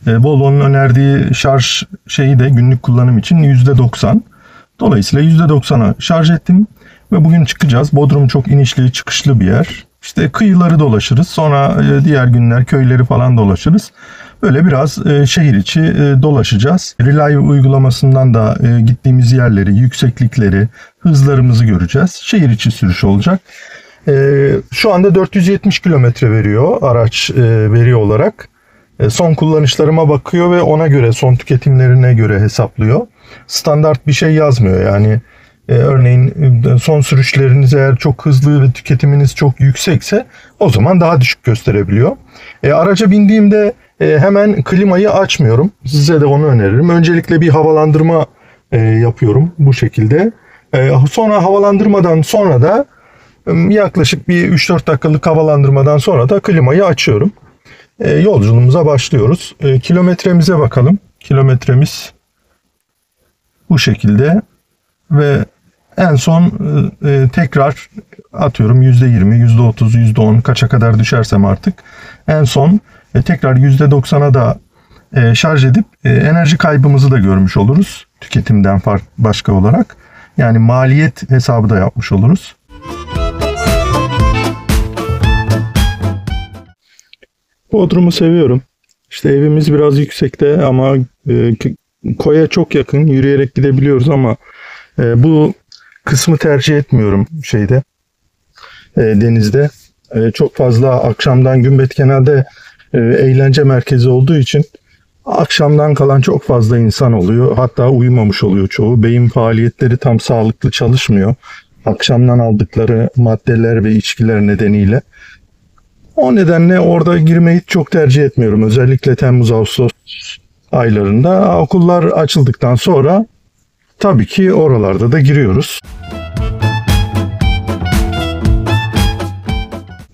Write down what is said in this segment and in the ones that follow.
Volvo'nun önerdiği şarj şeyi de günlük kullanım için %90. Dolayısıyla %90'a şarj ettim ve bugün çıkacağız. Bodrum çok inişli çıkışlı bir yer. İşte kıyıları dolaşırız. Sonra diğer günler köyleri falan dolaşırız. Böyle biraz şehir içi dolaşacağız. Relive uygulamasından da gittiğimiz yerleri, yükseklikleri, hızlarımızı göreceğiz. Şehir içi sürüş olacak. Şu anda 470 kilometre veriyor araç veri olarak. Son kullanışlarıma bakıyor ve ona göre, son tüketimlerine göre hesaplıyor. Standart bir şey yazmıyor yani. Örneğin son sürüşleriniz eğer çok hızlı ve tüketiminiz çok yüksekse o zaman daha düşük gösterebiliyor. Araca bindiğimde hemen klimayı açmıyorum. Size de onu öneririm. Öncelikle bir havalandırma yapıyorum bu şekilde. Sonra havalandırmadan sonra da yaklaşık bir 3-4 dakikalık havalandırmadan sonra da klimayı açıyorum. Yolculuğumuza başlıyoruz. Kilometremize bakalım. Kilometremiz bu şekilde ve en son tekrar atıyorum %20, %30, %10 kaça kadar düşersem artık en son tekrar %90'a da şarj edip enerji kaybımızı da görmüş oluruz. Tüketimden başka olarak. Yani maliyet hesabı da yapmış oluruz. Bodrum'u seviyorum. İşte evimiz biraz yüksekte ama koya çok yakın. Yürüyerek gidebiliyoruz ama bu kısmı tercih etmiyorum denizde. Çok fazla akşamdan Gümbet Kenar'da eğlence merkezi olduğu için akşamdan kalan çok fazla insan oluyor. Hatta uyumamış oluyor çoğu. Beyin faaliyetleri tam sağlıklı çalışmıyor. Akşamdan aldıkları maddeler ve içkiler nedeniyle. O nedenle orada girmeyi çok tercih etmiyorum. Özellikle Temmuz-Ağustos aylarında. Okullar açıldıktan sonra tabii ki oralarda da giriyoruz.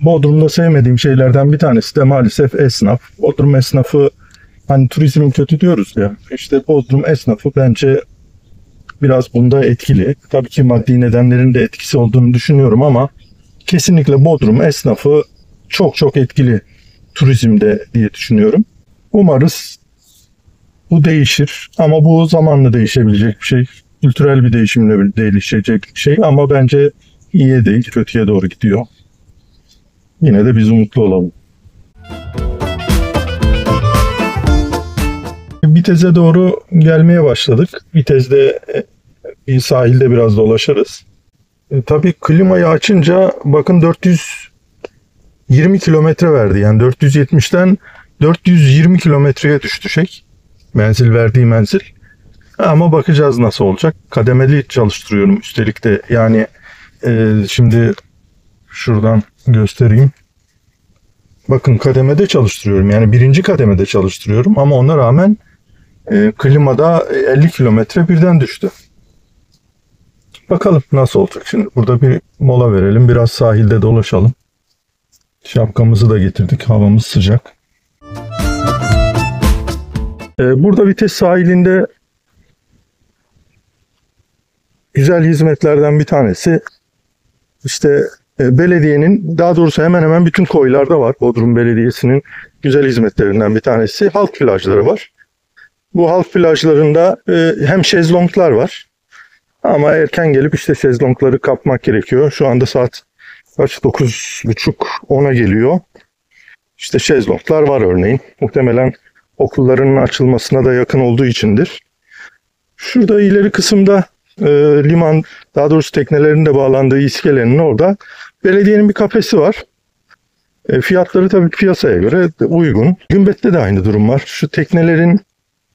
Bodrum'da sevmediğim şeylerden bir tanesi de maalesef esnaf. Bodrum esnafı, hani turizm kötü diyoruz ya. İşte Bodrum esnafı bence biraz bunda etkili. Tabii ki maddi nedenlerin de etkisi olduğunu düşünüyorum ama kesinlikle Bodrum esnafı çok etkili turizmde diye düşünüyorum. Umarız bu değişir ama bu zamanla değişebilecek bir şey. Kültürel bir değişimle değişecek bir şey ama bence iyiye değil, kötüye doğru gidiyor. Yine de biz umutlu olalım. Bitez'e doğru gelmeye başladık. Bitez'de bir sahilde biraz dolaşırız. Tabii klimayı açınca bakın 420 kilometre verdi. Yani 470'ten 420 kilometreye düştü verdiği menzil. Ama bakacağız nasıl olacak. Kademeli çalıştırıyorum üstelik de. Yani şimdi şuradan göstereyim. Bakın kademede çalıştırıyorum. Yani birinci kademede çalıştırıyorum. Ama ona rağmen klimada 50 kilometre birden düştü. Bakalım nasıl olacak. Şimdi burada bir mola verelim. Biraz sahilde dolaşalım. Şapkamızı da getirdik. Havamız sıcak. Burada Vites sahilinde güzel hizmetlerden bir tanesi işte belediyenin, daha doğrusu hemen hemen bütün koylarda var. Bodrum Belediyesi'nin güzel hizmetlerinden bir tanesi halk plajları var. Bu halk plajlarında hem şezlonglar var ama erken gelip işte şezlongları kapmak gerekiyor. Şu anda saat kaç? 9.30-10'a geliyor. İşte şezlonglar var örneğin. Muhtemelen okulların açılmasına da yakın olduğu içindir. Şurada ileri kısımda liman, daha doğrusu teknelerin de bağlandığı iskelenin orada belediyenin bir kafesi var. Fiyatları tabii piyasaya göre uygun. Gümbet'te de aynı durum var. Şu teknelerin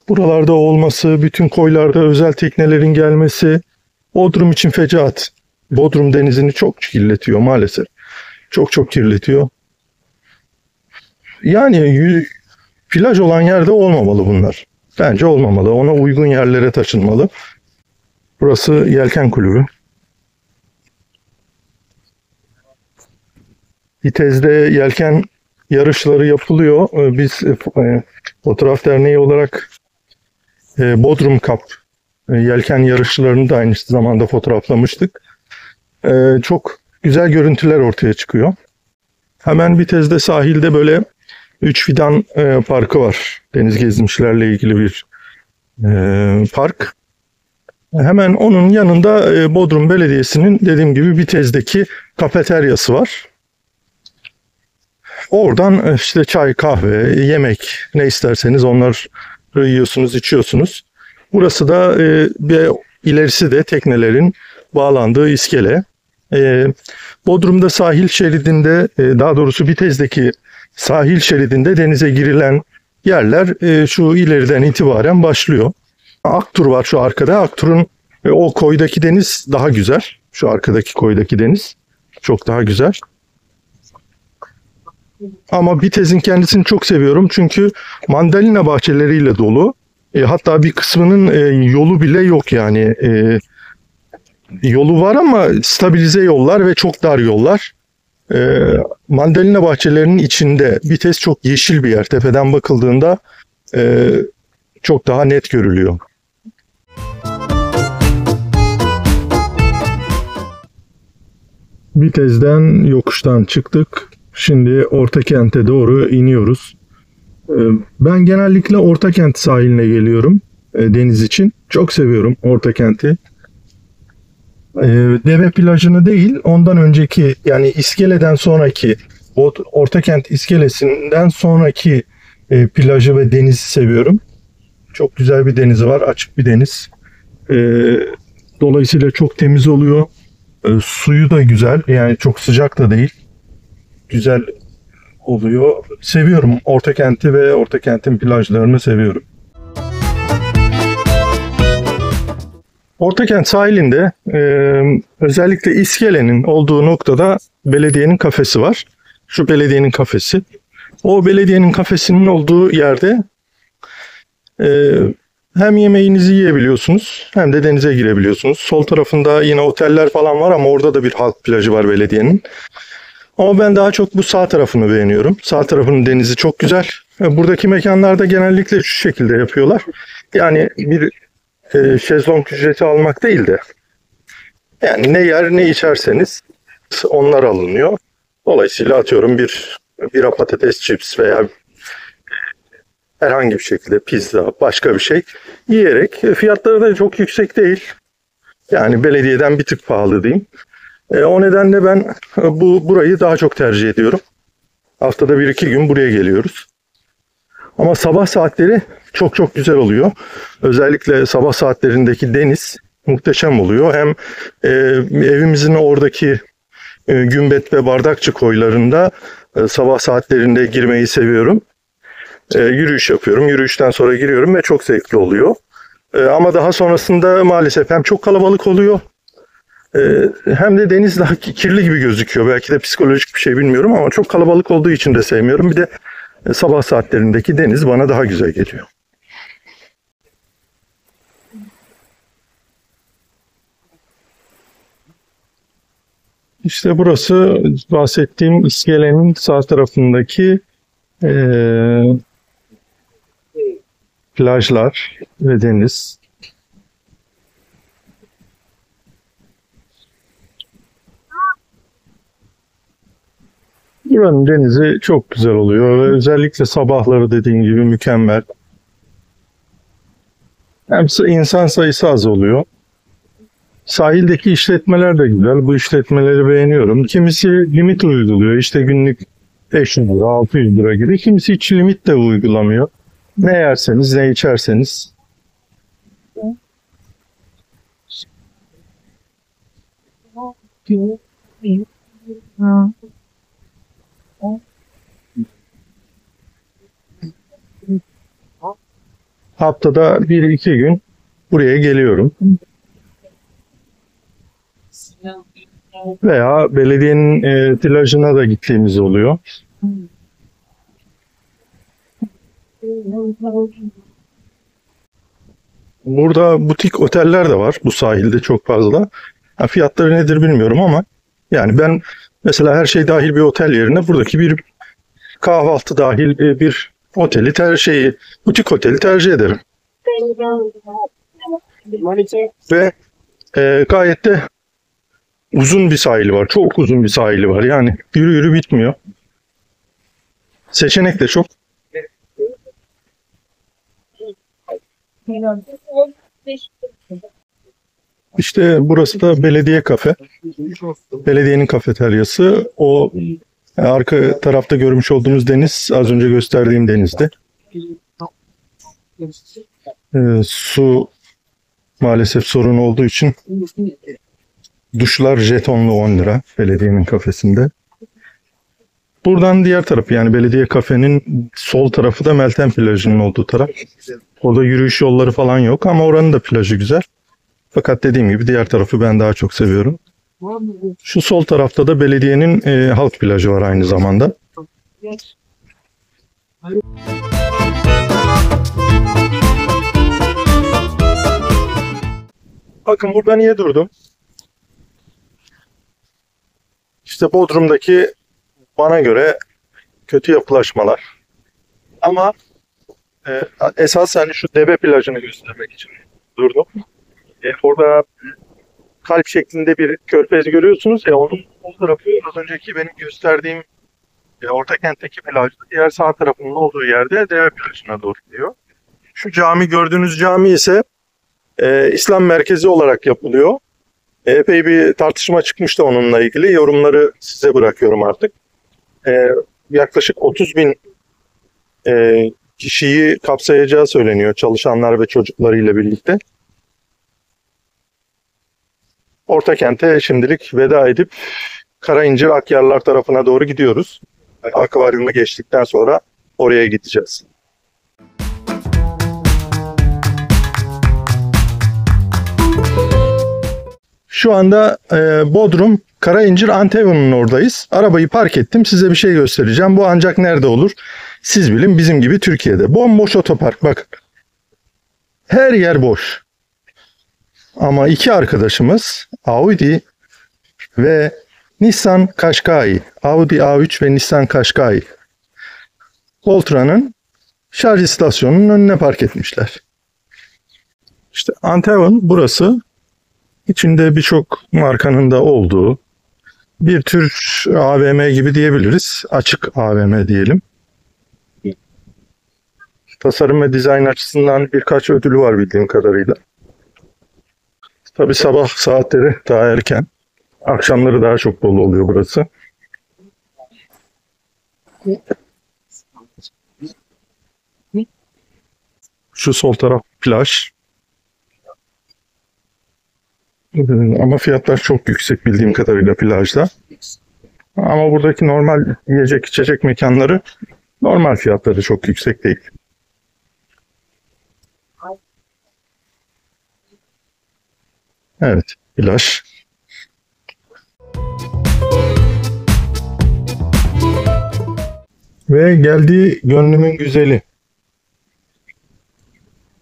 buralarda olması, bütün koylarda özel teknelerin gelmesi Bodrum için fecaat. Bodrum denizini çok kirletiyor maalesef. Çok kirletiyor. Yani plaj olan yerde olmamalı bunlar. Bence olmamalı. Ona uygun yerlere taşınmalı. Burası Yelken Kulübü. Vitez'de yelken yarışları yapılıyor. Biz Fotoğraf Derneği olarak Bodrum Cup yelken yarışlarını da aynı zamanda fotoğraflamıştık. Çok güzel görüntüler ortaya çıkıyor. Hemen Vitez'de sahilde böyle Üç Fidan Parkı var. Deniz gezmişlerle ilgili bir park. Hemen onun yanında Bodrum Belediyesi'nin dediğim gibi Bitez'deki kafeteryası var. Oradan işte çay, kahve, yemek ne isterseniz onları yiyorsunuz, içiyorsunuz. Burası da bir ilerisi de teknelerin bağlandığı iskele. Bodrum'da sahil şeridinde, daha doğrusu Bitez'deki sahil şeridinde denize girilen yerler şu ileriden itibaren başlıyor. Aktur var şu arkada. Aktur'un o koydaki deniz daha güzel. Şu arkadaki koydaki deniz çok daha güzel. Ama Bitez'in kendisini çok seviyorum çünkü mandalina bahçeleriyle dolu. Hatta bir kısmının yolu bile yok yani. Yolu var ama stabilize yollar ve çok dar yollar. Mandalina bahçelerinin içinde. Bitez çok yeşil bir yer. Tepeden bakıldığında çok daha net görülüyor. Bitez'den yokuştan çıktık. Şimdi Ortakent'e doğru iniyoruz. Ben genellikle Ortakent sahiline geliyorum deniz için. Çok seviyorum Ortakent'i. Deve plajını değil, ondan önceki yani iskeleden sonraki Ortakent iskelesinden sonraki plajı ve denizi seviyorum. Çok güzel bir denizi var, açık bir deniz. Dolayısıyla çok temiz oluyor. Suyu da güzel, yani çok sıcak da değil. Güzel oluyor. Seviyorum Ortakent'i ve Ortakent'in plajlarını seviyorum. Ortakent sahilinde özellikle iskelenin olduğu noktada belediyenin kafesi var. Şu belediyenin kafesi. O belediyenin kafesinin olduğu yerde hem yemeğinizi yiyebiliyorsunuz hem de denize girebiliyorsunuz. Sol tarafında yine oteller falan var ama orada da bir halk plajı var belediyenin. Ama ben daha çok bu sağ tarafını beğeniyorum. Sağ tarafının denizi çok güzel. Buradaki mekanlarda genellikle şu şekilde yapıyorlar. Yani bir şezlong ücreti almak değil de yani ne yer ne içerseniz onlar alınıyor. Dolayısıyla atıyorum bir bira, patates, chips veya herhangi bir şekilde pizza, başka bir şey yiyerek fiyatları da çok yüksek değil. Yani belediyeden bir tık pahalı diyeyim. O nedenle ben burayı daha çok tercih ediyorum. Haftada 1-2 gün buraya geliyoruz. Ama sabah saatleri çok çok güzel oluyor. Özellikle sabah saatlerindeki deniz muhteşem oluyor. Hem evimizin oradaki Gümbet ve Bardakçı koylarında sabah saatlerinde girmeyi seviyorum. Yürüyüş yapıyorum. Yürüyüşten sonra giriyorum ve çok zevkli oluyor. Ama daha sonrasında maalesef hem çok kalabalık oluyor hem de deniz daha kirli gibi gözüküyor. Belki de psikolojik bir şey bilmiyorum ama çok kalabalık olduğu için de sevmiyorum. Bir de sabah saatlerindeki deniz bana daha güzel geliyor. İşte burası bahsettiğim iskelenin sağ tarafındaki plajlar ve deniz. Buranın denizi çok güzel oluyor ve özellikle sabahları dediğim gibi mükemmel. Hem insan sayısı az oluyor. Sahildeki işletmeler de güzel. Bu işletmeleri beğeniyorum. Kimisi limit uyguluyor. İşte günlük 500 lira, 600 lira gibi. Kimisi hiç limit de uygulamıyor. Ne yerseniz, ne içerseniz. Haftada 1-2 gün buraya geliyorum. Veya belediyenin plajına da gittiğimiz oluyor. Burada butik oteller de var bu sahilde çok fazla. Fiyatları nedir bilmiyorum ama yani ben mesela her şey dahil bir otel yerine buradaki bir kahvaltı dahil bir oteli butik oteli tercih ederim. Ve gayet de uzun bir sahili var. Çok uzun bir sahili var. Yani yürü yürü bitmiyor. Seçenek de çok. İşte burası da belediye kafe. Belediyenin kafeteryası. O arka tarafta görmüş olduğunuz deniz az önce gösterdiğim denizdi. Su maalesef sorun olduğu için duşlar jetonlu 10 lira belediyenin kafesinde. Buradan diğer tarafı, yani belediye kafenin sol tarafı da Meltem plajının olduğu taraf. Orada yürüyüş yolları falan yok ama oranın da plajı güzel. Fakat dediğim gibi diğer tarafı ben daha çok seviyorum. Şu sol tarafta da belediyenin halk plajı var aynı zamanda. Bakın burada niye durdum? İşte Bodrum'daki bana göre kötü yapılaşmalar. Ama esasen şu Deve plajını göstermek için durdum. Orada kalp şeklinde bir körfez görüyorsunuz ya, onun o tarafı az önceki benim gösterdiğim Ortakent'teki plajda. Diğer sağ tarafının olduğu yerde Deve plajına doğru gidiyor. Şu cami, gördüğünüz cami ise İslam merkezi olarak yapılıyor. Epey bir tartışma çıkmıştı onunla ilgili. Yorumları size bırakıyorum artık. Yaklaşık 30.000 kişiyi kapsayacağı söyleniyor, çalışanlar ve çocuklarıyla birlikte. Ortakent'e şimdilik veda edip Karayincir Akyarlar tarafına doğru gidiyoruz. Akvaryumu geçtikten sonra oraya gideceğiz. Şu anda Bodrum Karayincir Antevon'un oradayız. Arabayı park ettim. Size bir şey göstereceğim. Bu ancak nerede olur? Siz bilin, bizim gibi Türkiye'de. Bomboş otopark, bak. Her yer boş. Ama iki arkadaşımız Audi ve Nissan Qashqai, Audi A3 ve Nissan Qashqai, Coltra'nın şarj istasyonunun önüne park etmişler. İşte Antevon burası. İçinde birçok markanın da olduğu bir tür AVM gibi diyebiliriz. Açık AVM diyelim. Tasarım ve dizayn açısından birkaç ödülü var bildiğim kadarıyla. Tabii sabah saatleri daha erken. Akşamları daha çok dolu oluyor burası. Şu sol taraf plaj. Ama fiyatlar çok yüksek bildiğim kadarıyla plajda. Ama buradaki normal yiyecek içecek mekanları normal fiyatları çok yüksek değil. Evet, plaj. Ve geldi gönlümün güzeli.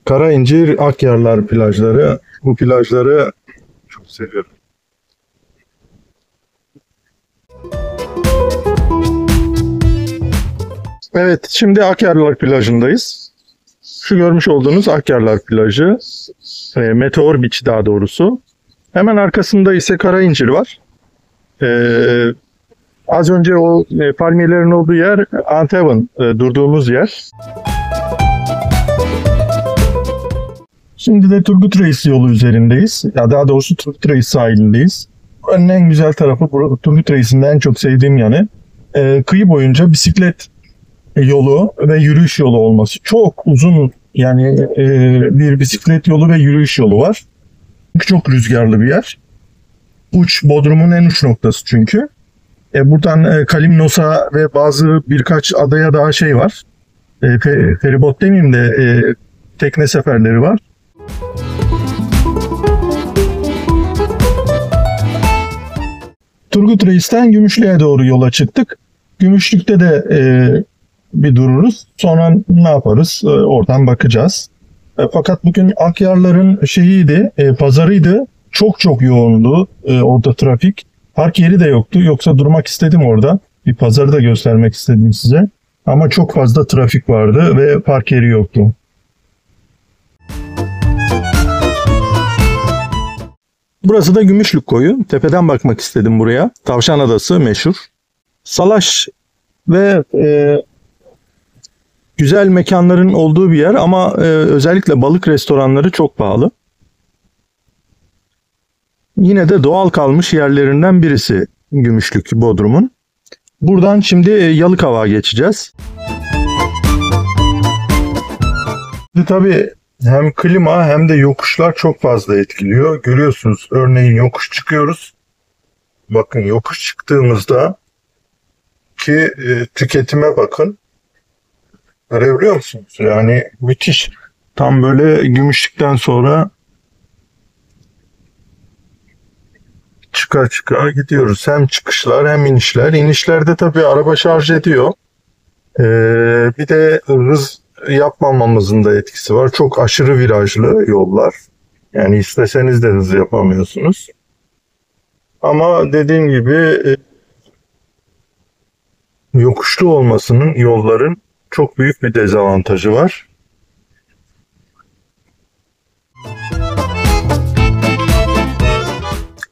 Karayincir Akyarlar plajları. Bu plajları çok seviyorum. Evet, şimdi Akyarlar plajındayız. Şu görmüş olduğunuz Akyarlar plajı. Meteor Beach daha doğrusu. Hemen arkasında ise Karayincir var. Az önce o palmiyelerin olduğu yer Antevon, durduğumuz yer. Şimdi de Turgut Reis yolu üzerindeyiz. Ya daha doğrusu Turgut Reis sahilindeyiz. Buranın en güzel tarafı, Turgut Reis'in de en çok sevdiğim yanı, kıyı boyunca bisiklet yolu ve yürüyüş yolu olması. Çok uzun, yani bir bisiklet yolu ve yürüyüş yolu var. Çok rüzgarlı bir yer. Uç, Bodrum'un en uç noktası çünkü. Buradan Kalimnos'a ve birkaç adaya daha şey var. Feribot demeyeyim de tekne seferleri var. Turgut Reis'ten Gümüşlü'ye doğru yola çıktık. Gümüşlük'te de bir dururuz. Sonra ne yaparız? Oradan bakacağız. Fakat bugün Akyarlar'ın pazarıydı. Çok yoğundu orada trafik. Park yeri de yoktu. Yoksa durmak istedim orada. Bir pazarı da göstermek istedim size. Ama çok fazla trafik vardı ve park yeri yoktu. Burası da Gümüşlük Koyu. Tepeden bakmak istedim buraya. Tavşan Adası meşhur. Salaş ve Güzel mekanların olduğu bir yer ama özellikle balık restoranları çok pahalı. Yine de doğal kalmış yerlerinden birisi Gümüşlük, Bodrum'un. Buradan şimdi Yalıkavak'a geçeceğiz. Tabii hem klima hem de yokuşlar çok fazla etkiliyor. Görüyorsunuz, örneğin yokuş çıkıyoruz. Bakın yokuş çıktığımızda ki tüketime bakın. Görebiliyor musunuz? Yani müthiş. Tam böyle Gümüşlük'ten sonra çıka çıka gidiyoruz. Hem çıkışlar hem inişler. İnişlerde tabii araba şarj ediyor. Bir de hız yapmamamızın da etkisi var. Çok aşırı virajlı yollar. Yani isteseniz de hız yapamıyorsunuz. Ama dediğim gibi yokuşlu olmasının yolların çok büyük bir dezavantajı var.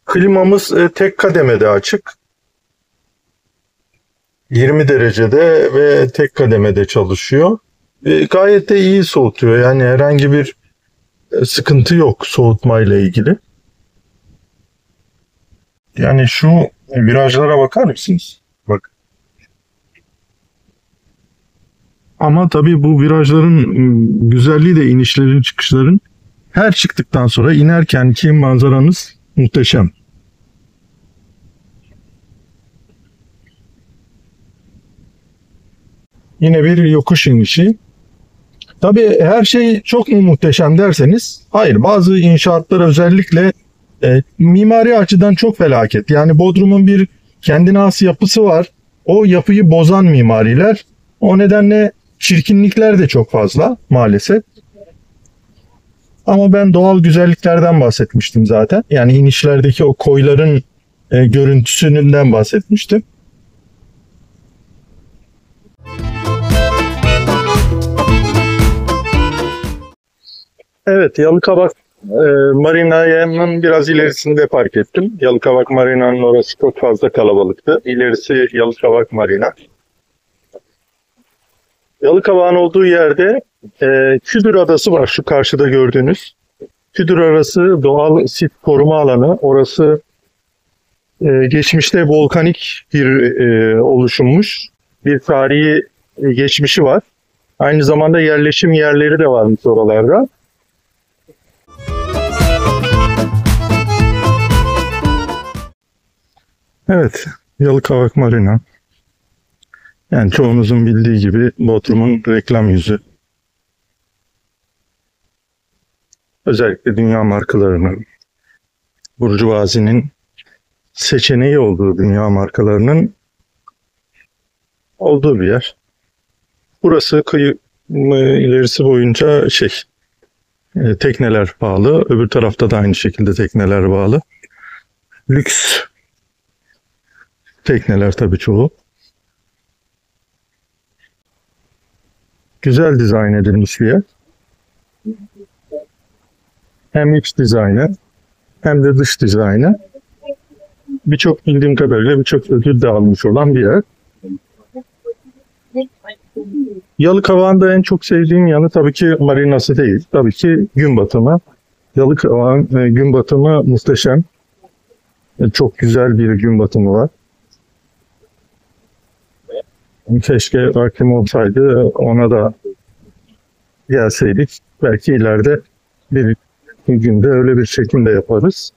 Klimamız tek kademede açık. 20 derecede ve tek kademede çalışıyor. Gayet de iyi soğutuyor. Yani herhangi bir sıkıntı yok soğutmayla ilgili. Yani şu virajlara bakar mısınız? Bak. Ama tabii bu virajların güzelliği de inişlerin, çıkışların. Her çıktıktan sonra inerken ki manzaranız muhteşem. Yine bir yokuş inişi. Tabii her şey çok mu muhteşem derseniz, hayır, bazı inşaatlar özellikle mimari açıdan çok felaket. Yani Bodrum'un bir kendine has yapısı var. O yapıyı bozan mimariler. O nedenle çirkinlikler de çok fazla maalesef. Ama ben doğal güzelliklerden bahsetmiştim zaten. Yani inişlerdeki o koyların görüntüsünden bahsetmiştim. Evet, Yalıkavak Marina'nın biraz ilerisinde park ettim. Yalıkavak Marina'nın orası çok fazla kalabalıktı. İlerisi Yalıkavak Marina. Yalıkavak'ın olduğu yerde Küdür Adası var, şu karşıda gördüğünüz. Küdür Adası doğal sit koruma alanı. Orası geçmişte volkanik bir oluşummuş. Bir tarihi geçmişi var. Aynı zamanda yerleşim yerleri de varmış oralarda. Evet, Yalıkavak Marina. Yani çoğunuzun bildiği gibi Bodrum'un reklam yüzü. Özellikle dünya markalarının, burjuvazinin seçeneği olduğu dünya markalarının olduğu bir yer. Burası kıyı ilerisi boyunca tekneler bağlı. Öbür tarafta da aynı şekilde tekneler bağlı. Lüks tekneler tabii çoğu. Güzel dizayn edilmiş bir yer. Hem iç dizaynı hem de dış dizaynı. Birçok bildiğim kadarıyla birçok ödül de almış olan bir yer. Yalıkavak'ın da en çok sevdiğim yanı tabii ki marinası değil. Tabii ki gün batımı. Yalıkavak'ın gün batımı muhteşem. Çok güzel bir gün batımı var. Keşke vaktim olsaydı ona da gelseydik. Belki ileride bir günde öyle bir çekim de yaparız.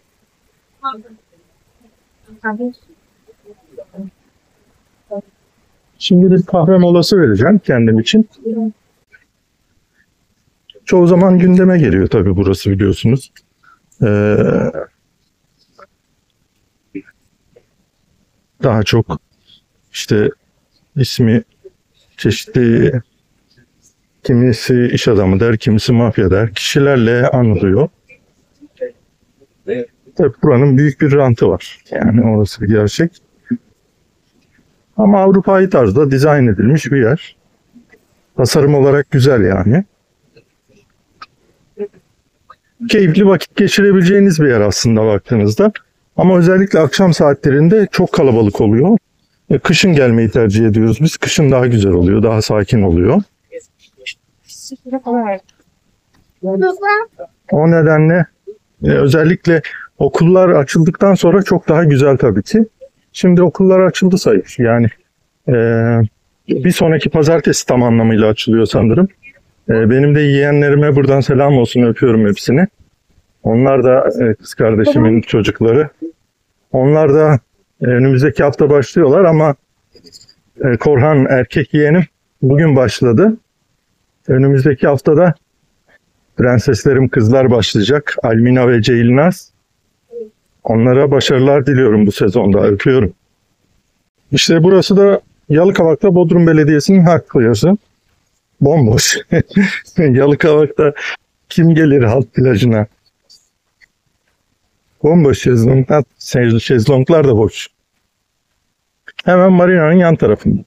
Şimdi bir kahve molası vereceğim kendim için. Çoğu zaman gündeme geliyor tabii burası, biliyorsunuz. Daha çok işte ismi çeşitli, kimisi iş adamı der, kimisi mafya der, kişilerle anılıyor. Tabii buranın büyük bir rantı var. Yani orası bir gerçek. Ama Avrupa'yı tarzda dizayn edilmiş bir yer. Tasarım olarak güzel yani. Keyifli vakit geçirebileceğiniz bir yer aslında baktığınızda. Ama özellikle akşam saatlerinde çok kalabalık oluyor. Kışın gelmeyi tercih ediyoruz biz. Kışın daha güzel oluyor, daha sakin oluyor. O nedenle özellikle okullar açıldıktan sonra çok daha güzel tabii ki. Şimdi okullar açıldı sayılır. Yani bir sonraki pazartesi tam anlamıyla açılıyor sanırım. Benim de yeğenlerime buradan selam olsun, öpüyorum hepsini. Onlar da kız kardeşimin çocukları. Onlar da önümüzdeki hafta başlıyorlar ama Korhan erkek yeğenim bugün başladı. Önümüzdeki haftada prenseslerim kızlar başlayacak. Almina ve Ceylnaz. Onlara başarılar diliyorum bu sezonda. Öpüyorum. İşte burası da Yalıkavak'ta Bodrum Belediyesi'nin halk plajı. Bomboş. Yalıkavak'ta kim gelir halk plajına? Bomboş şezlonglar. Şezlonglar da boş. Hemen marinanın yan tarafında.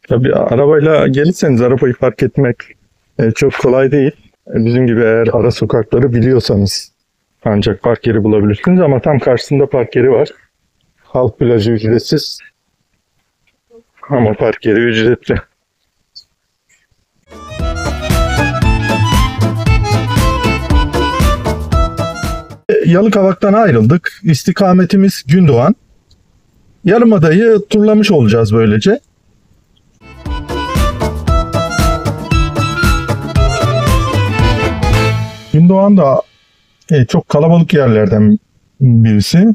Tabii arabayla gelirseniz arabayı park etmek çok kolay değil. Bizim gibi eğer ara sokakları biliyorsanız ancak park yeri bulabilirsiniz ama tam karşısında park yeri var. Halk plajı ücretsiz ama park yeri ücretli. Yalıkavak'tan ayrıldık. İstikametimiz Gündoğan. Yarımada'yı turlamış olacağız böylece. Gündoğan da çok kalabalık yerlerden birisi.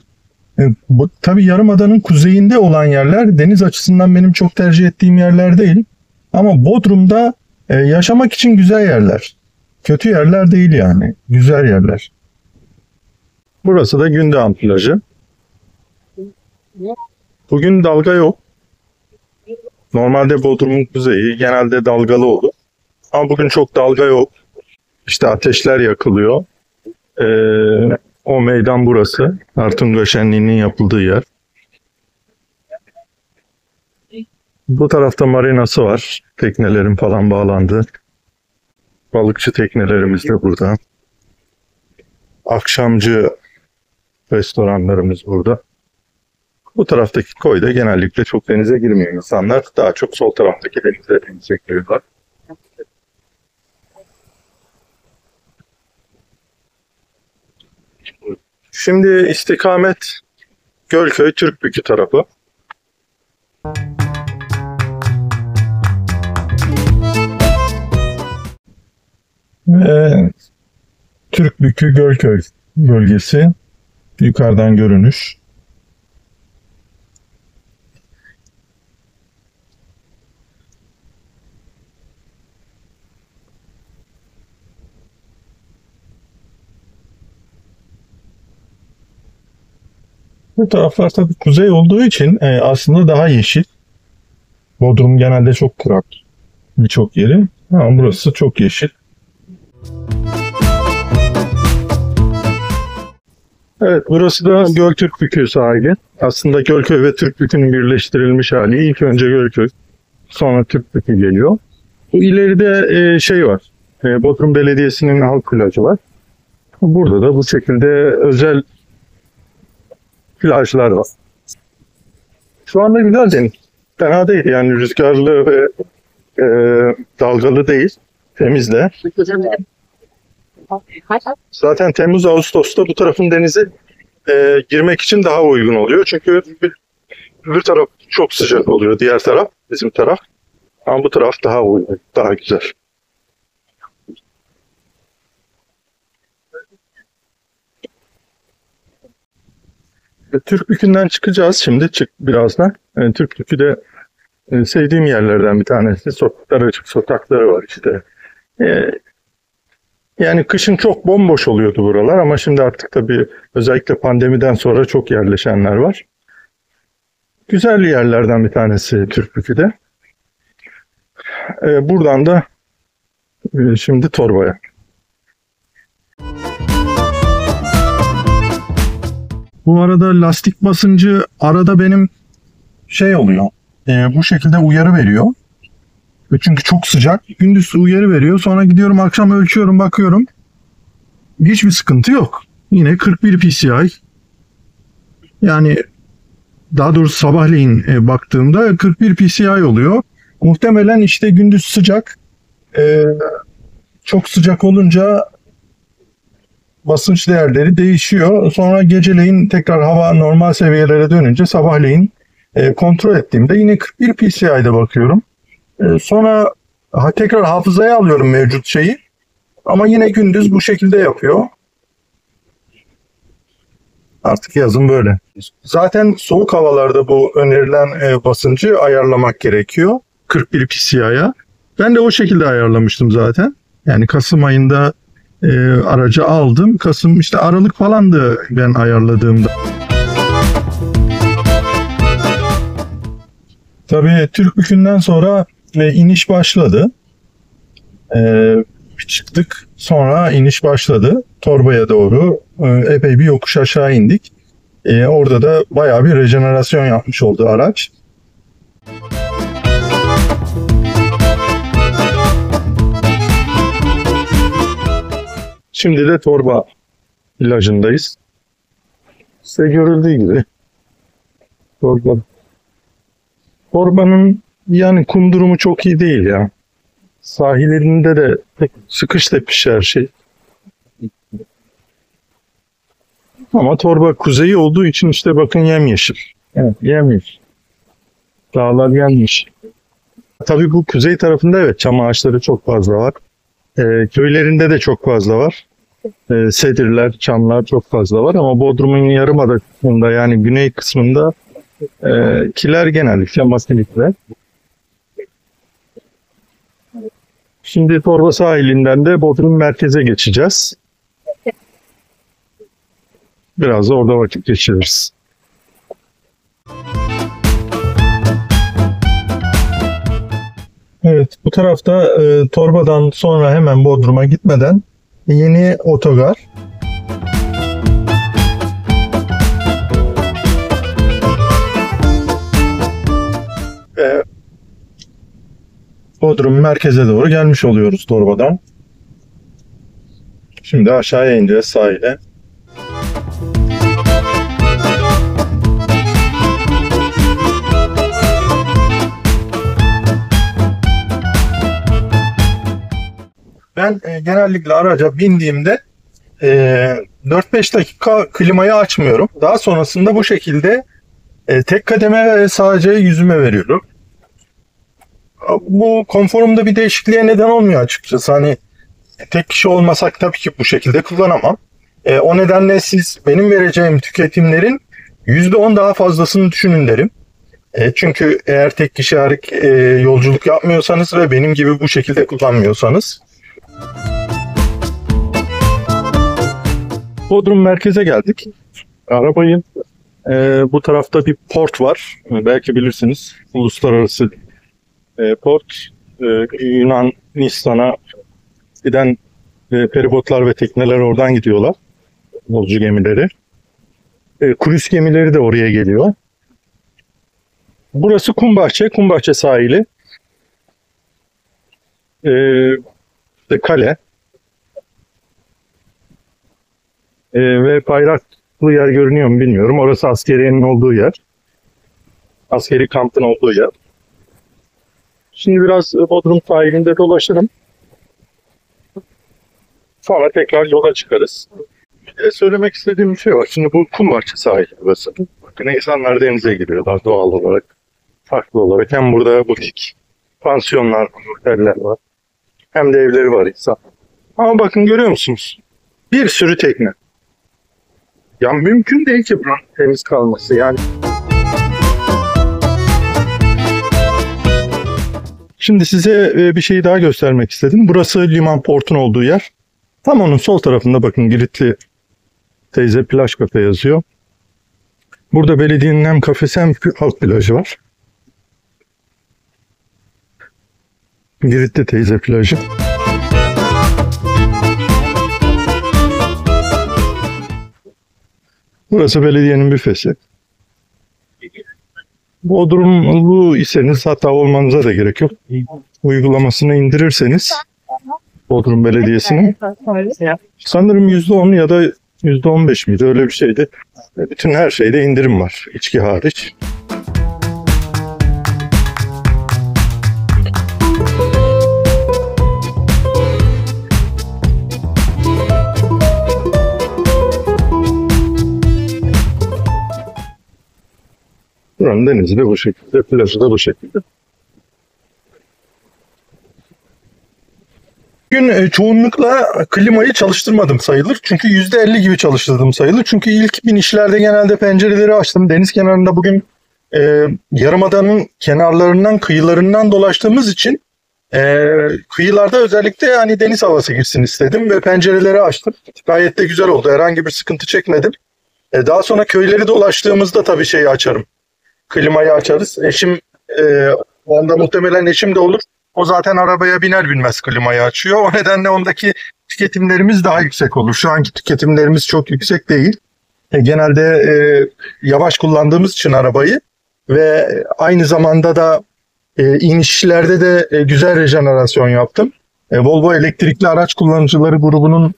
Tabii Yarımada'nın kuzeyinde olan yerler deniz açısından benim çok tercih ettiğim yerler değil. Ama Bodrum'da yaşamak için güzel yerler. Kötü yerler değil yani. Güzel yerler. Burası da Gündoğan plajı. Bugün dalga yok. Normalde Bodrum'un kuzeyi genelde dalgalı olur. Ama bugün çok dalga yok. İşte ateşler yakılıyor. O meydan burası. Artunga Şenliği'nin yapıldığı yer. Bu tarafta marinası var. Teknelerin falan bağlandığı. Balıkçı teknelerimiz de burada. Akşamcı restoranlarımız burada. Bu taraftaki koyda genellikle çok denize girmiyor insanlar. Daha çok sol taraftaki denize giriyorlar. Şimdi istikamet Gölköy Türkbükü tarafı. Ve Türkbükü Gölköy bölgesi yukarıdan görünüş. Bu taraflar tabii kuzey olduğu için aslında daha yeşil. Bodrum genelde çok kurak birçok yeri. Ama burası çok yeşil. Evet, burası da Göl Türkbükü sahili. Aslında Gölköy ve Türkbükü'nün birleştirilmiş hali. İlk önce Gölköy, sonra Türkbükü geliyor. Bu ileride şey var. Bodrum Belediyesi'nin halk plajı var. Burada da bu şekilde özel plajlar var. Şu anda güzel deniz. Fena değil yani, rüzgarlı ve dalgalı değil. Temiz de. Zaten Temmuz-Ağustos'ta bu tarafın denizi girmek için daha uygun oluyor. Çünkü bir taraf çok sıcak oluyor. Diğer taraf, bizim taraf. Ama bu taraf daha uygun, daha güzel. Türkbükü'nden çıkacağız şimdi birazdan. Türkbükü de sevdiğim yerlerden bir tanesi. Sokakları, açık sokakları var işte. Yani kışın çok bomboş oluyordu buralar ama şimdi artık tabii özellikle pandemiden sonra çok yerleşenler var. Güzel yerlerden bir tanesi Türkbükü'de. Buradan da şimdi Torba'a. Bu arada lastik basıncı arada benim şey oluyor. Bu şekilde uyarı veriyor. Çünkü çok sıcak. Gündüz uyarı veriyor. Sonra gidiyorum akşam ölçüyorum, bakıyorum. Hiçbir sıkıntı yok. Yine 41 PSI. Yani daha doğrusu sabahleyin baktığımda 41 PSI oluyor. Muhtemelen işte gündüz sıcak, çok sıcak olunca basınç değerleri değişiyor. Sonra geceleyin tekrar hava normal seviyelere dönünce sabahleyin kontrol ettiğimde yine 41 PCI'de bakıyorum. Sonra tekrar hafızaya alıyorum mevcut şeyi. Ama yine gündüz bu şekilde yapıyor. Artık yazın böyle. Zaten soğuk havalarda bu önerilen basıncı ayarlamak gerekiyor. 41 PCI'ya. Ben de o şekilde ayarlamıştım zaten. Yani Kasım ayında aracı aldım. Kasım işte Aralık falandı ben ayarladığımda. Tabii Türkbükü'nden sonra iniş başladı. Çıktık, sonra iniş başladı. Torba'ya doğru epey bir yokuş aşağı indik. Orada da bayağı bir rejenerasyon yapmış oldu araç. Şimdi de Torba plajındayız. Size görüldüğü gibi Torba'nın yani kum durumu çok iyi değil ya. Sahillerinde de pek sıkış tepiş her şey. Ama Torba kuzeyi olduğu için işte bakın yemyeşil. Evet, yemyeşil. Dağlar yemyeşil. Tabii bu kuzey tarafında evet çam ağaçları çok fazla var. Köylerinde de çok fazla var. Sedirler, çamlar çok fazla var ama Bodrum'un yarımada kısmında yani güney kısmında kiler genellikle makinikler. Şimdi Torba sahilinden de Bodrum merkeze geçeceğiz. Biraz da orada vakit geçiririz. Evet, bu tarafta Torba'dan sonra hemen Bodrum'a gitmeden yeni otogar. Bodrum merkeze doğru gelmiş oluyoruz Torba'dan. Şimdi aşağıya ineceğiz sahile. Ben genellikle araca bindiğimde 4-5 dakika klimayı açmıyorum. Daha sonrasında bu şekilde tek kademe sadece yüzüme veriyorum. Bu konforumda bir değişikliğe neden olmuyor açıkçası. Hani tek kişi olmasak tabii ki bu şekilde kullanamam. O nedenle siz benim vereceğim tüketimlerin %10 daha fazlasını düşünün derim. Çünkü eğer tek kişi yolculuk yapmıyorsanız ve benim gibi bu şekilde kullanmıyorsanız. Bodrum merkeze geldik. Arabayı bu tarafta bir port var. Belki bilirsiniz. Uluslararası port. Yunanistan'a giden feribotlar ve tekneler oradan gidiyorlar. Yolcu gemileri. Kruz gemileri de oraya geliyor. Burası Kumbahçe sahili. Kale. Ve bayraklı yer görünüyor mu bilmiyorum. Orası askeriyenin olduğu yer. Askeri kampın olduğu yer. Şimdi biraz Bodrum sahilinde dolaşırım. Sonra tekrar yola çıkarız. Bir de söylemek istediğim bir şey var. Şimdi bu Kumbahçe sahili burası. Bakın insanlar denize giriyorlar doğal olarak. Farklı olarak. Hem burada butik pansiyonlar, oteller var. Hem de evleri var insan. Ama bakın görüyor musunuz? Bir sürü tekne. Ya mümkün değil ki buranın temiz kalması yani. Şimdi size bir şey daha göstermek istedim. Burası liman portun olduğu yer. Tam onun sol tarafında bakın Giritli teyze plaj kafe yazıyor. Burada belediyenin hem kafesi hem halk plajı var. Giritli teyze plajı. Burası belediyenin büfesi. Bodrumlu iseniz hatta olmanıza da gerek yok. Uygulamasını indirirseniz Bodrum Belediyesi'nin sanırım %10 ya da %15 miydi öyle bir şeydi. Bütün her şeyde indirim var. İçki hariç. Buranın denizi de bu şekilde, plajı da bu şekilde. Bugün çoğunlukla klimayı çalıştırmadım sayılır. Çünkü %50 gibi çalıştırdım sayılır. Çünkü ilk binişlerde genelde pencereleri açtım. Deniz kenarında bugün yarımadanın kenarlarından, kıyılarından dolaştığımız için kıyılarda özellikle hani deniz havası girsin istedim ve pencereleri açtım. Gayet de güzel oldu. Herhangi bir sıkıntı çekmedim. Daha sonra köyleri dolaştığımızda tabii şeyi açarım. Klimayı açarız. Eşim onda muhtemelen eşim de olur. O zaten arabaya biner binmez klimayı açıyor. O nedenle ondaki tüketimlerimiz daha yüksek olur. Şu anki tüketimlerimiz çok yüksek değil. Genelde yavaş kullandığımız için arabayı ve aynı zamanda da inişlerde de güzel rejenerasyon yaptım. Volvo Elektrikli Araç Kullanıcıları grubunun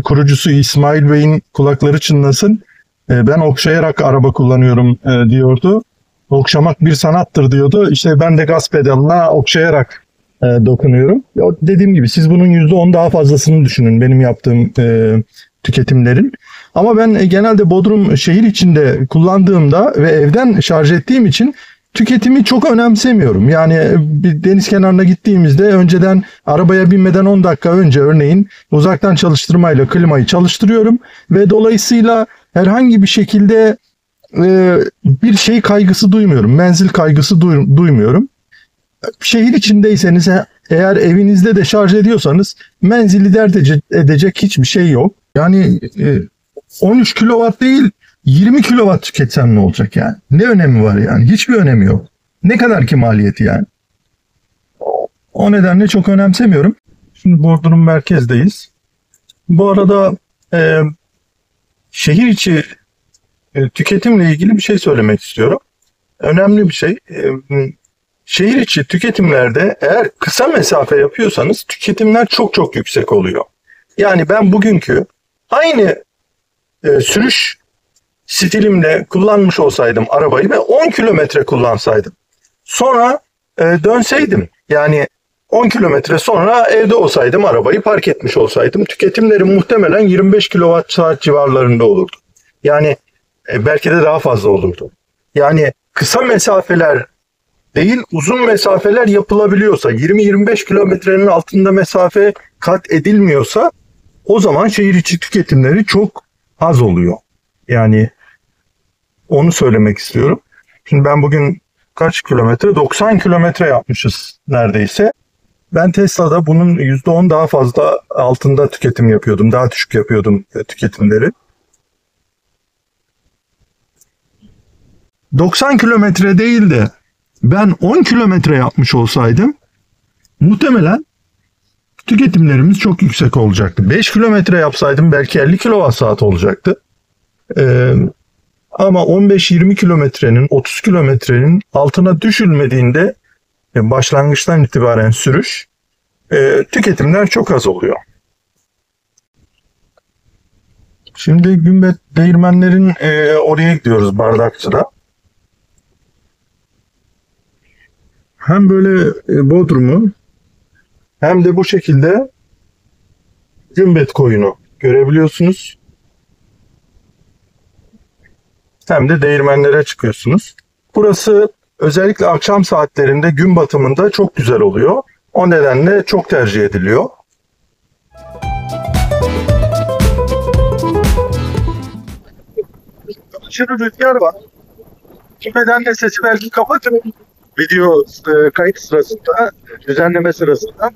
kurucusu İsmail Bey'in kulakları çınlasın. Ben okşayarak araba kullanıyorum diyordu. Okşamak bir sanattır diyordu. İşte ben de gaz pedalına okşayarak dokunuyorum. Dediğim gibi siz bunun %10 daha fazlasını düşünün benim yaptığım tüketimlerin. Ama ben genelde Bodrum şehir içinde kullandığımda ve evden şarj ettiğim için tüketimi çok önemsemiyorum. Yani bir deniz kenarına gittiğimizde önceden arabaya binmeden 10 dakika önce örneğin uzaktan çalıştırmayla klimayı çalıştırıyorum ve dolayısıyla herhangi bir şekilde bir şey kaygısı duymuyorum. Menzil kaygısı duymuyorum. Şehir içindeyseniz eğer evinizde de şarj ediyorsanız menzili dert edecek hiçbir şey yok. Yani 13 kW değil 20 kW tüketsem ne olacak yani? Ne önemi var yani? Hiçbir önemi yok. Ne kadar ki maliyeti yani? O nedenle çok önemsemiyorum. Şimdi Bodrum merkezdeyiz. Bu arada şehir içi tüketimle ilgili bir şey söylemek istiyorum. Önemli bir şey. Şehir içi tüketimlerde eğer kısa mesafe yapıyorsanız tüketimler çok çok yüksek oluyor. Yani ben bugünkü aynı sürüş stilimle kullanmış olsaydım arabayı ve 10 kilometre kullansaydım. Sonra dönseydim yani 10 kilometre sonra evde olsaydım arabayı park etmiş olsaydım tüketimlerim muhtemelen 25 kWh civarlarında olurdu. Yani belki de daha fazla olurdu. Yani kısa mesafeler değil uzun mesafeler yapılabiliyorsa 20-25 kilometrenin altında mesafe kat edilmiyorsa o zaman şehir içi tüketimleri çok az oluyor. Yani onu söylemek istiyorum. Şimdi ben bugün kaç kilometre? 90 kilometre yapmışız neredeyse. Ben Tesla'da bunun %10 daha fazla altında tüketim yapıyordum. Daha düşük yapıyordum tüketimleri. 90 kilometre değil de ben 10 kilometre yapmış olsaydım muhtemelen tüketimlerimiz çok yüksek olacaktı. 5 kilometre yapsaydım belki 50 kWh olacaktı. Ama 15-20 kilometrenin, 30 kilometrenin altına düşülmediğinde başlangıçtan itibaren sürüş tüketimler çok az oluyor. Şimdi Gümbet Değirmenlerin oraya gidiyoruz Bardakçı'da. Hem böyle Bodrum'u hem de bu şekilde Gümbet koyunu görebiliyorsunuz. Hem de değirmenlere çıkıyorsunuz. Burası özellikle akşam saatlerinde gün batımında çok güzel oluyor. O nedenle çok tercih ediliyor. Aşırı rüzgar var. Bu nedenle sesi belki kapatırım. Video kayıt sırasında, düzenleme sırasında.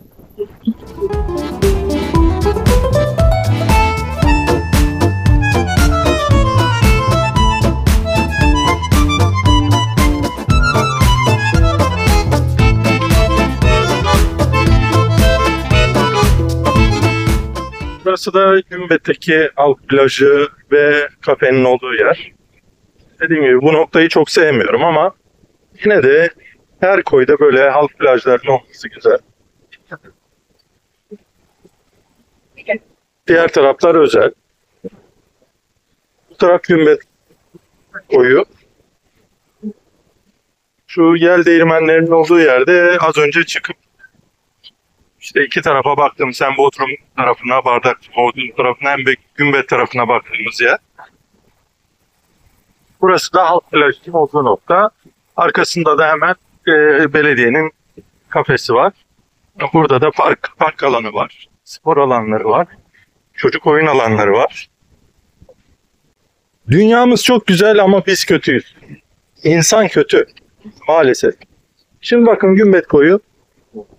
Burası da Gümbet'teki halk plajı ve kafenin olduğu yer. Dediğim gibi bu noktayı çok sevmiyorum ama yine de her koyda böyle halk plajlarının olması güzel. Diğer taraflar özel. Bu taraf Gümbet koyu. Şu yel değirmenlerinin olduğu yerde az önce çıkıp İşte iki tarafa baktım. Hem Bodrum tarafına, Bodrum tarafına hem de Gümbet tarafına baktığımız yer. Burası da halk plajının olduğu nokta. Arkasında da hemen belediyenin kafesi var. Burada da park alanı var. Spor alanları var. Çocuk oyun alanları var. Dünyamız çok güzel ama biz kötüyüz. İnsan kötü maalesef. Şimdi bakın Gümbet Koyu.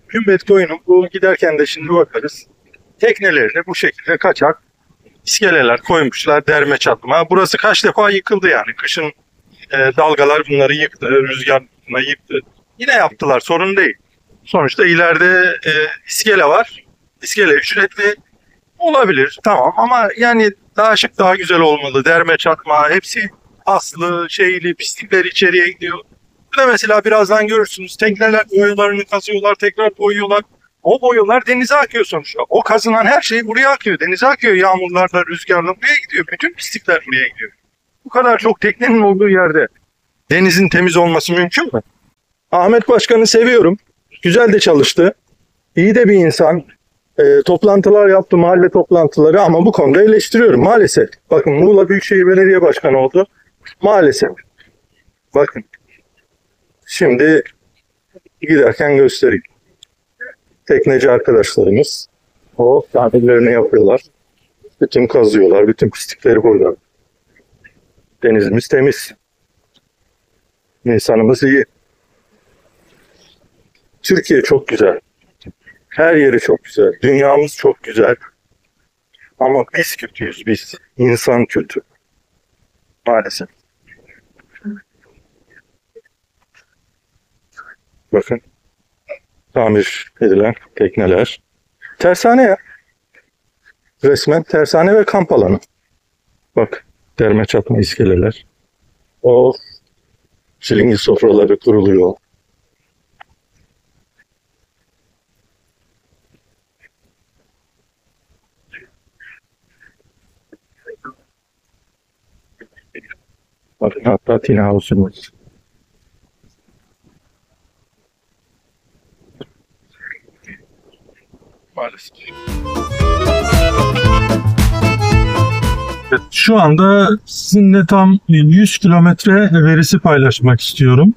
Gümbet Koyu'nun bu giderken de şimdi bakarız. Teknelerine bu şekilde kaçak iskeleler koymuşlar derme çatma. Burası kaç defa yıkıldı yani. Kışın dalgalar bunları yıktı, rüzgar bunları yıktı. Yine yaptılar, sorun değil. Sonuçta ileride iskele var. İskele ücretli olabilir, tamam, ama yani daha şık, daha güzel olmalı. Derme çatma, hepsi aslı, şeyli, pislikler içeriye gidiyor. Burada mesela birazdan görürsünüz, tekneler boyalarını kazıyorlar, tekrar boyuyorlar. O boyalar denize akıyor sonuçta. O kazınan her şey buraya akıyor. Denize akıyor, yağmurlarla, rüzgarla buraya gidiyor. Bütün pislikler buraya gidiyor. Bu kadar çok teknenin olduğu yerde denizin temiz olması mümkün mü? Ahmet Başkan'ı seviyorum. Güzel de çalıştı. İyi de bir insan. Toplantılar yaptı, mahalle toplantıları, ama bu konuda eleştiriyorum maalesef. Bakın Muğla Büyükşehir Belediye Başkanı oldu. Maalesef. Bakın. Şimdi giderken göstereyim. Tekneci arkadaşlarımız o tamirlerini yapıyorlar. Bütün kazıyorlar. Bütün pislikleri burada. Denizimiz temiz. İnsanımız iyi. Türkiye çok güzel. Her yeri çok güzel. Dünyamız çok güzel. Ama biz kötüyüz biz. İnsan kötü. Maalesef. Bakın. Tamir edilen tekneler. Tersane ya. Resmen tersane ve kamp alanı. Bak. Derme çatma iskeleler. O şilingir sofraları kuruluyor. Bakın hatta Tina House'umuz. Maalesef. Evet, şu anda sizinle tam 100 kilometre verisi paylaşmak istiyorum.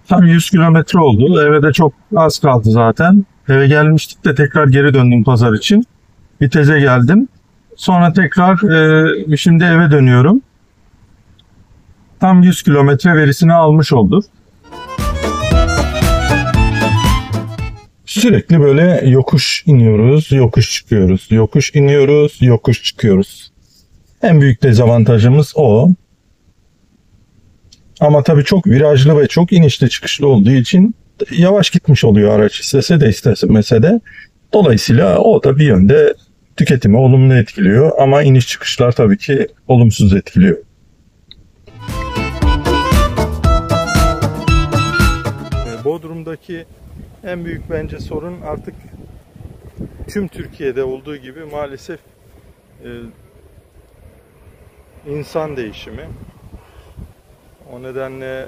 Tam 100 kilometre oldu. Eve de çok az kaldı zaten. Eve gelmiştik de tekrar geri döndüm pazar için. Viteze geldim. Sonra tekrar şimdi eve dönüyorum. Tam 100 kilometre verisini almış olduk. Sürekli böyle yokuş iniyoruz, yokuş çıkıyoruz. Yokuş iniyoruz, yokuş çıkıyoruz. En büyük dezavantajımız o. Ama tabii çok virajlı ve çok inişli çıkışlı olduğu için yavaş gitmiş oluyor araç, istese de istemese de. Dolayısıyla o da bir yönde tüketimi olumlu etkiliyor ama iniş çıkışlar tabii ki olumsuz etkiliyor. Bodrum'daki en büyük bence sorun artık tüm Türkiye'de olduğu gibi maalesef insan değişimi. O nedenle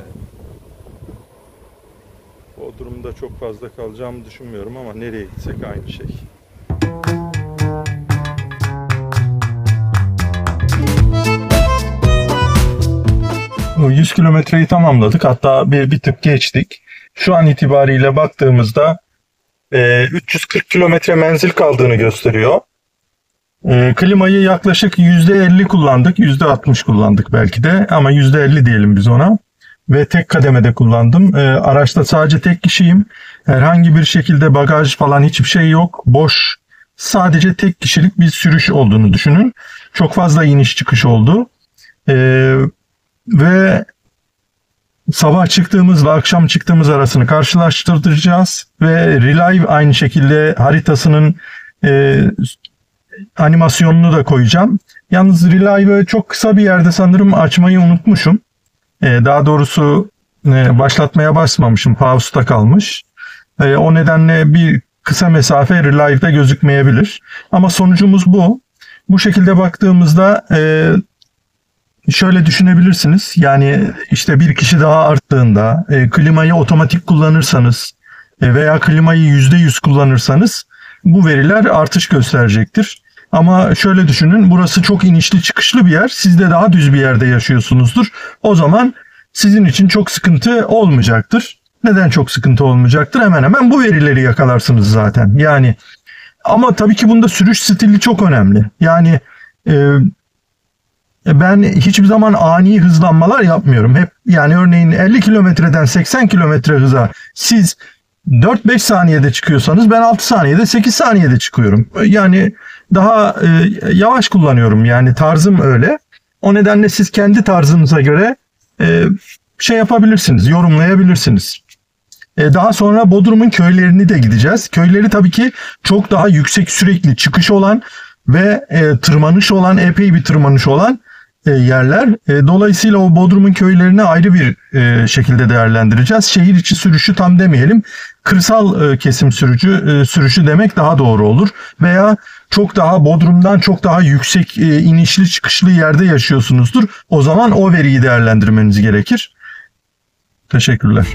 Bodrum'da çok fazla kalacağımı düşünmüyorum ama nereye gitsek aynı şey. Bu 100 kilometreyi tamamladık. Hatta bir tık geçtik. Şu an itibariyle baktığımızda 340 kilometre menzil kaldığını gösteriyor. Klimayı yaklaşık %50 kullandık. %60 kullandık belki de ama %50 diyelim biz ona. Ve tek kademede kullandım. Araçta sadece tek kişiyim. Herhangi bir şekilde bagaj falan hiçbir şey yok. Boş. Sadece tek kişilik bir sürüş olduğunu düşünün. Çok fazla iniş çıkış oldu. Ve sabah çıktığımızla akşam çıktığımız arasını karşılaştıracağız. Ve Relive aynı şekilde haritasının animasyonunu da koyacağım. Yalnız Relive'ı çok kısa bir yerde sanırım açmayı unutmuşum. Daha doğrusu başlatmaya basmamışım. Pause'da kalmış. O nedenle bir kısa mesafe Relive'de gözükmeyebilir. Ama sonucumuz bu. Bu şekilde baktığımızda şöyle düşünebilirsiniz. Yani işte bir kişi daha arttığında klimayı otomatik kullanırsanız veya klimayı %100 kullanırsanız bu veriler artış gösterecektir. Ama şöyle düşünün, burası çok inişli çıkışlı bir yer. Siz de daha düz bir yerde yaşıyorsunuzdur. O zaman sizin için çok sıkıntı olmayacaktır. Neden çok sıkıntı olmayacaktır? Hemen hemen bu verileri yakalarsınız zaten. Yani ama tabii ki bunda sürüş stili çok önemli. Yani ben hiçbir zaman ani hızlanmalar yapmıyorum. Hep yani örneğin 50 kilometreden 80 kilometre hıza siz 4-5 saniyede çıkıyorsanız ben 6 saniyede 8 saniyede çıkıyorum. Yani daha yavaş kullanıyorum, yani tarzım öyle. O nedenle siz kendi tarzınıza göre şey yapabilirsiniz, yorumlayabilirsiniz. Daha sonra Bodrum'un köylerini de gideceğiz. Köyleri tabii ki çok daha yüksek, sürekli çıkış olan ve tırmanış olan, epey bir tırmanış olan yerler. Dolayısıyla o Bodrum'un köylerini ayrı bir şekilde değerlendireceğiz. Şehir içi sürüşü tam demeyelim, kırsal kesim sürüşü demek daha doğru olur. Veya çok daha Bodrum'dan çok daha yüksek inişli çıkışlı yerde yaşıyorsunuzdur. O zaman o veriyi değerlendirmeniz gerekir. Teşekkürler.